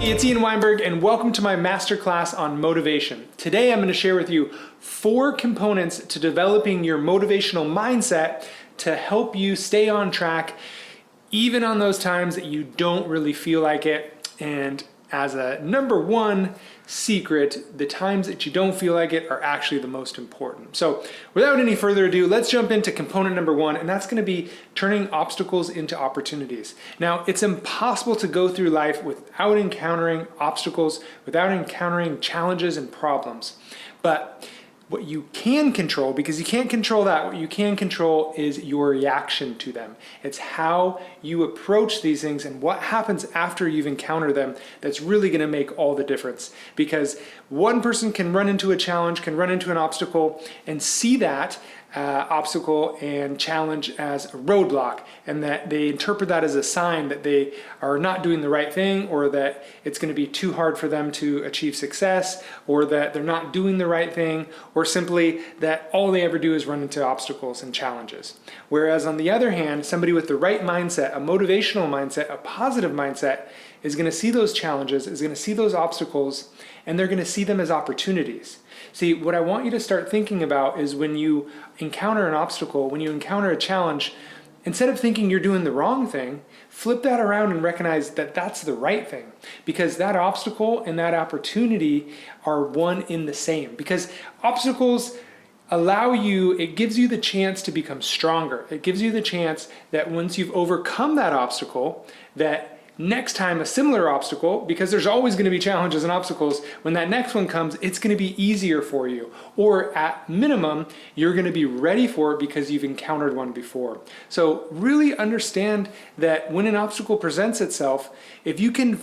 It's Ian Weinberg, and welcome to my masterclass on motivation. Today I'm going to share with you 4 components to developing your motivational mindset to help you stay on track even on those times that you don't really feel like it. And as a number 1 secret, the times that you don't feel like it are actually the most important. So without any further ado, let's jump into component number 1, and that's going to be turning obstacles into opportunities. Now, it's impossible to go through life without encountering obstacles, without encountering challenges and problems. But what you can control, because you can't control that, what you can control is your reaction to them. It's how you approach these things and what happens after you've encountered them that's really going to make all the difference. Because one person can run into a challenge, can run into an obstacle, and see that obstacle and challenge as a roadblock, and that they interpret that as a sign that they are not doing the right thing, or that it's going to be too hard for them to achieve success, or that they're not doing the right thing, or simply that all they ever do is run into obstacles and challenges. Whereas on the other hand, somebody with the right mindset, a motivational mindset, a positive mindset, is going to see those challenges, is going to see those obstacles, and they're going to see them as opportunities. See, what I want you to start thinking about is when you encounter an obstacle, when you encounter a challenge, instead of thinking you're doing the wrong thing, flip that around and recognize that that's the right thing. Because that obstacle and that opportunity are one in the same. Because obstacles allow you, it gives you the chance to become stronger. It gives you the chance that once you've overcome that obstacle, that next time a similar obstacle, because there's always going to be challenges and obstacles, when that next one comes, it's going to be easier for you. Or at minimum, you're going to be ready for it because you've encountered one before. So really understand that when an obstacle presents itself, if you can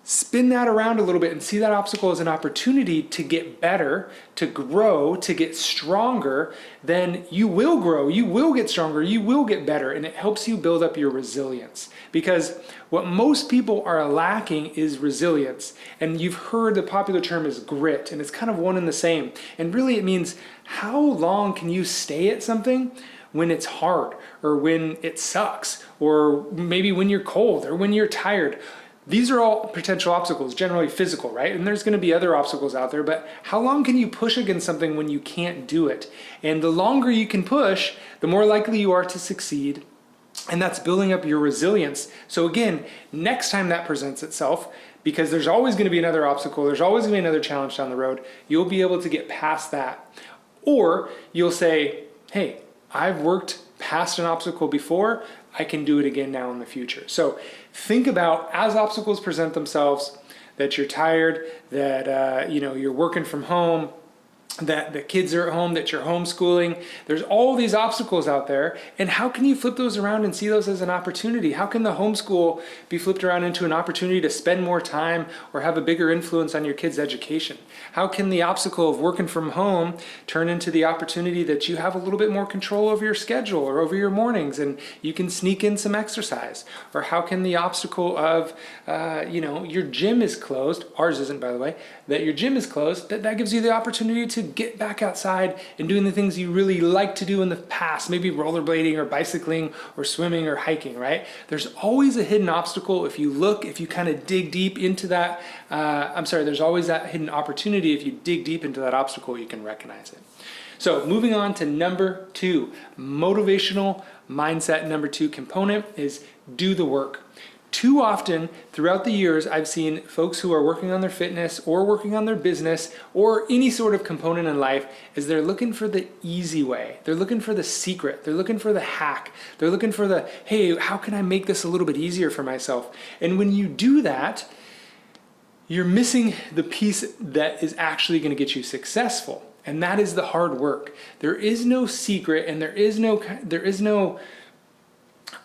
spin that around a little bit and see that obstacle as an opportunity to get better, to grow, to get stronger, then you will grow, you will get stronger, you will get better, and it helps you build up your resilience. Because what most people are lacking is resilience. And you've heard the popular term is grit, and it's kind of one and the same. And really it means how long can you stay at something when it's hard, or when it sucks, or maybe when you're cold, or when you're tired. These are all potential obstacles, generally physical, right? And there's going to be other obstacles out there, but how long can you push against something when you can't do it? And the longer you can push, the more likely you are to succeed. And that's building up your resilience. So again, next time that presents itself, because there's always going to be another obstacle, there's always going to be another challenge down the road, you'll be able to get past that. Or you'll say, hey, I've worked past an obstacle before, I can do it again now in the future. So think about, as obstacles present themselves, that you're tired, that you're working from home, that the kids are at home, that you're homeschooling. There's all these obstacles out there, and how can you flip those around and see those as an opportunity? How can the homeschool be flipped around into an opportunity to spend more time or have a bigger influence on your kids' education? How can the obstacle of working from home turn into the opportunity that you have a little bit more control over your schedule or over your mornings, and you can sneak in some exercise? Or how can the obstacle of your gym is closed, ours isn't, by the way, that your gym is closed, that gives you the opportunity to get back outside and doing the things you really like to do in the past, maybe rollerblading or bicycling or swimming or hiking, right? There's always a hidden obstacle if you kind of dig deep into that. There's always that hidden opportunity. If you dig deep into that obstacle, you can recognize it. So moving on to number 2, motivational mindset. Number 2 component is do the work. Too often throughout the years, I've seen folks who are working on their fitness or working on their business or any sort of component in life is they're looking for the easy way. They're looking for the secret. They're looking for the hack. They're looking for the, hey, how can I make this a little bit easier for myself? And when you do that, you're missing the piece that is actually going to get you successful. And that is the hard work. There is no secret, and there is no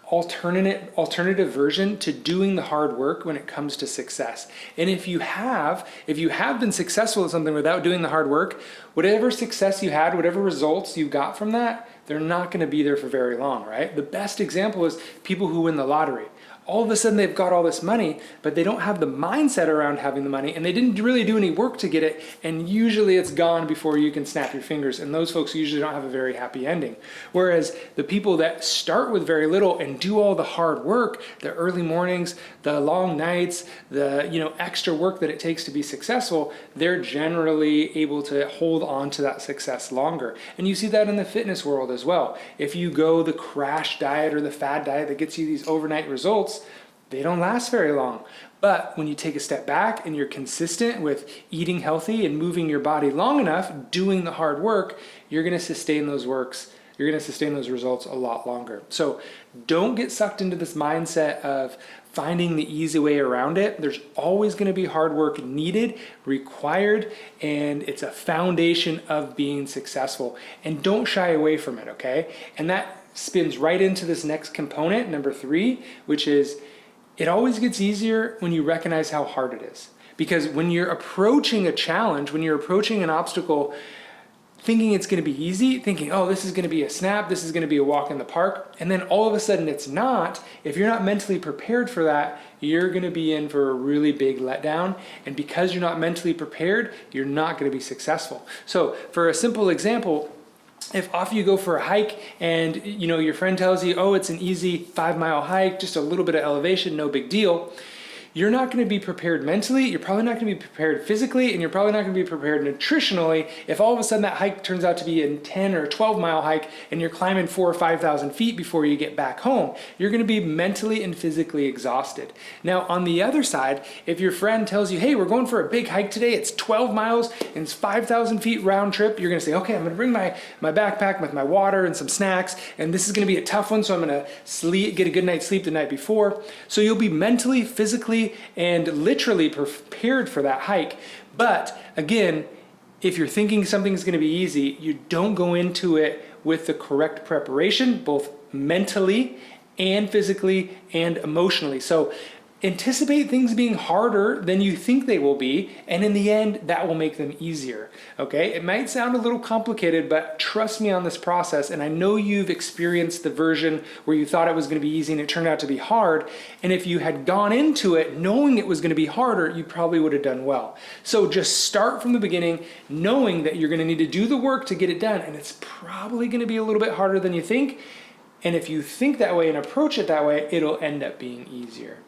alternative version to doing the hard work when it comes to success. And if you have been successful at something without doing the hard work, whatever success you had, whatever results you got from that, they're not going to be there for very long, right? The best example is people who win the lottery. All of a sudden they've got all this money, but they don't have the mindset around having the money, and they didn't really do any work to get it, and usually it's gone before you can snap your fingers, and those folks usually don't have a very happy ending. Whereas the people that start with very little and do all the hard work, the early mornings, the long nights, the extra work that it takes to be successful, they're generally able to hold on to that success longer. And you see that in the fitness world as well. If you go the crash diet or the fad diet that gets you these overnight results, they don't last very long. But when you take a step back and you're consistent with eating healthy and moving your body long enough, doing the hard work, you're going to sustain those works. You're going to sustain those results a lot longer. So don't get sucked into this mindset of finding the easy way around it. There's always going to be hard work needed, required, and it's a foundation of being successful. And don't shy away from it, okay? And that spins right into this next component, number 3, which is it always gets easier when you recognize how hard it is. Because when you're approaching a challenge, when you're approaching an obstacle, thinking it's going to be easy, thinking, oh, this is going to be a snap, this is going to be a walk in the park, and then all of a sudden it's not, if you're not mentally prepared for that, you're going to be in for a really big letdown. And because you're not mentally prepared, you're not going to be successful. So for a simple example, if off you go for a hike and your friend tells you, oh, it's an easy 5-mile hike, just a little bit of elevation, no big deal, you're not going to be prepared mentally, you're probably not going to be prepared physically, and you're probably not going to be prepared nutritionally if all of a sudden that hike turns out to be a 10 or 12-mile hike and you're climbing 4,000 or 5,000 feet before you get back home. You're going to be mentally and physically exhausted. Now, on the other side, if your friend tells you, hey, we're going for a big hike today, it's 12 miles and it's 5,000 feet round trip, you're going to say, okay, I'm going to bring my backpack with my water and some snacks, and this is going to be a tough one, so I'm going to get a good night's sleep the night before. So you'll be mentally, physically, and literally prepared for that hike. But again, if you're thinking something's going to be easy, you don't go into it with the correct preparation, both mentally and physically and emotionally. So anticipate things being harder than you think they will be, and in the end, that will make them easier, okay? It might sound a little complicated, but trust me on this process, and I know you've experienced the version where you thought it was going to be easy and it turned out to be hard, and if you had gone into it knowing it was going to be harder, you probably would have done well. So just start from the beginning, knowing that you're going to need to do the work to get it done, and it's probably going to be a little bit harder than you think, and if you think that way and approach it that way, it'll end up being easier.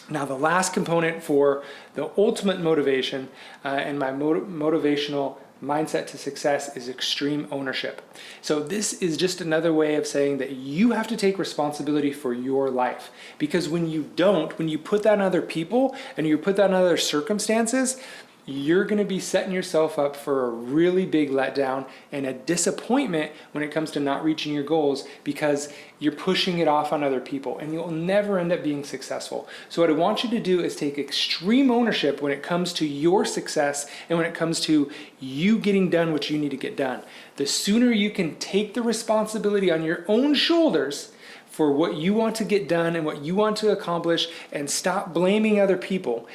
Now, the last component for the ultimate motivation and my motivational mindset to success is extreme ownership. So this is just another way of saying that you have to take responsibility for your life. Because when you don't, when you put that on other people and you put that on other circumstances, you're going to be setting yourself up for a really big letdown and a disappointment when it comes to not reaching your goals because you're pushing it off on other people and you'll never end up being successful. So what I want you to do is take extreme ownership when it comes to your success and when it comes to you getting done what you need to get done. The sooner you can take the responsibility on your own shoulders for what you want to get done and what you want to accomplish and stop blaming other people,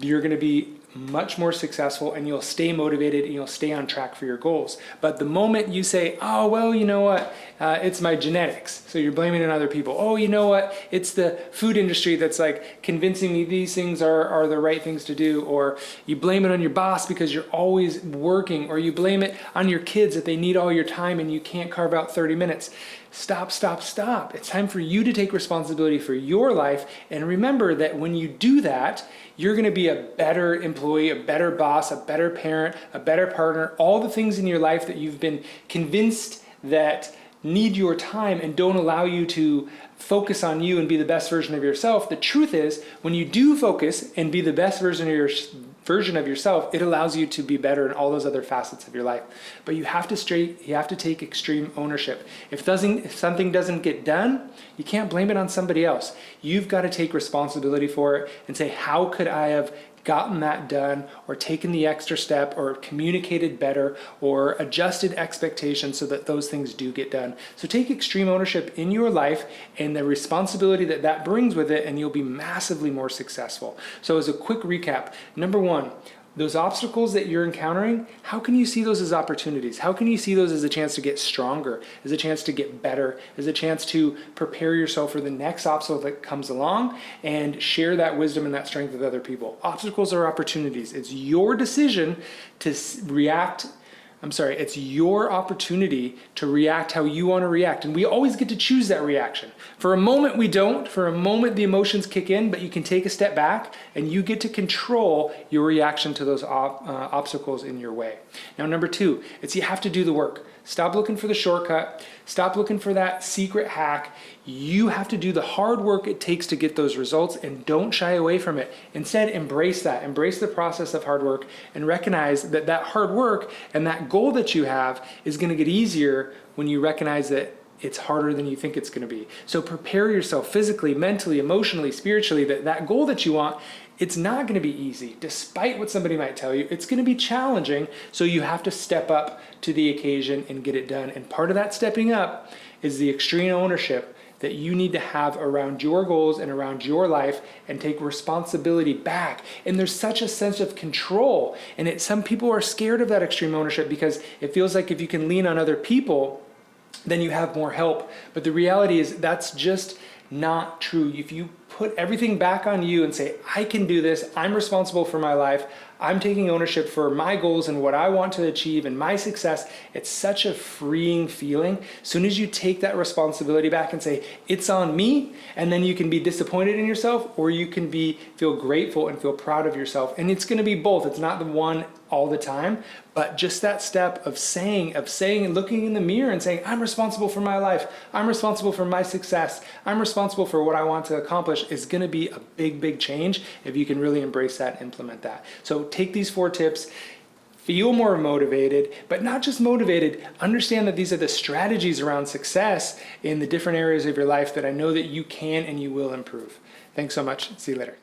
you're going to be much more successful and you'll stay motivated and you'll stay on track for your goals. But the moment you say, oh, well, you know what, it's my genetics. So you're blaming it on other people. Oh, you know what, it's the food industry that's like convincing me these things are the right things to do. Or you blame it on your boss because you're always working. Or you blame it on your kids that they need all your time and you can't carve out 30 minutes. Stop, stop, stop. It's time for you to take responsibility for your life. And remember that when you do that, you're going to be a better employee, a better boss, a better parent, a better partner, all the things in your life that you've been convinced that need your time and don't allow you to focus on you and be the best version of yourself. The truth is, when you do focus and be the best version of yourself, it allows you to be better in all those other facets of your life. But you have to take extreme ownership. If something doesn't get done, you can't blame it on somebody else. You've got to take responsibility for it and say, how could I have gotten that done or taken the extra step or communicated better or adjusted expectations so that those things do get done. So take extreme ownership in your life and the responsibility that that brings with it, and you'll be massively more successful. So as a quick recap, number one, those obstacles that you're encountering, how can you see those as opportunities? How can you see those as a chance to get stronger, as a chance to get better, as a chance to prepare yourself for the next obstacle that comes along and share that wisdom and that strength with other people? Obstacles are opportunities. It's your decision to react. It's your opportunity to react how you want to react. And we always get to choose that reaction. For a moment, we don't. For a moment, the emotions kick in, but you can take a step back and you get to control your reaction to those obstacles in your way. Now, number 2, it's you have to do the work. Stop looking for the shortcut. Stop looking for that secret hack. You have to do the hard work it takes to get those results, and don't shy away from it. Instead, embrace that. Embrace the process of hard work and recognize that that hard work and that goal that you have is going to get easier when you recognize that it's harder than you think it's going to be. So prepare yourself physically, mentally, emotionally, spiritually, that goal that you want, it's not going to be easy. Despite what somebody might tell you, it's going to be challenging. So you have to step up to the occasion and get it done. And part of that stepping up is the extreme ownership that you need to have around your goals and around your life, and take responsibility back. And there's such a sense of control. And some people are scared of that extreme ownership because it feels like if you can lean on other people, then you have more help. But the reality is that's just not true. If you put everything back on you and say, I can do this, I'm responsible for my life, I'm taking ownership for my goals and what I want to achieve and my success, it's such a freeing feeling. As soon as you take that responsibility back and say, it's on me, and then you can be disappointed in yourself, or you can feel grateful and feel proud of yourself. And it's gonna be both. It's not the one all the time, but just that step of saying and looking in the mirror and saying, I'm responsible for my life, I'm responsible for my success, I'm responsible for what I want to accomplish, is gonna be a big, big change if you can really embrace that and implement that. So take these 4 tips, feel more motivated, but not just motivated. Understand that these are the strategies around success in the different areas of your life that I know that you can and you will improve. Thanks so much. See you later.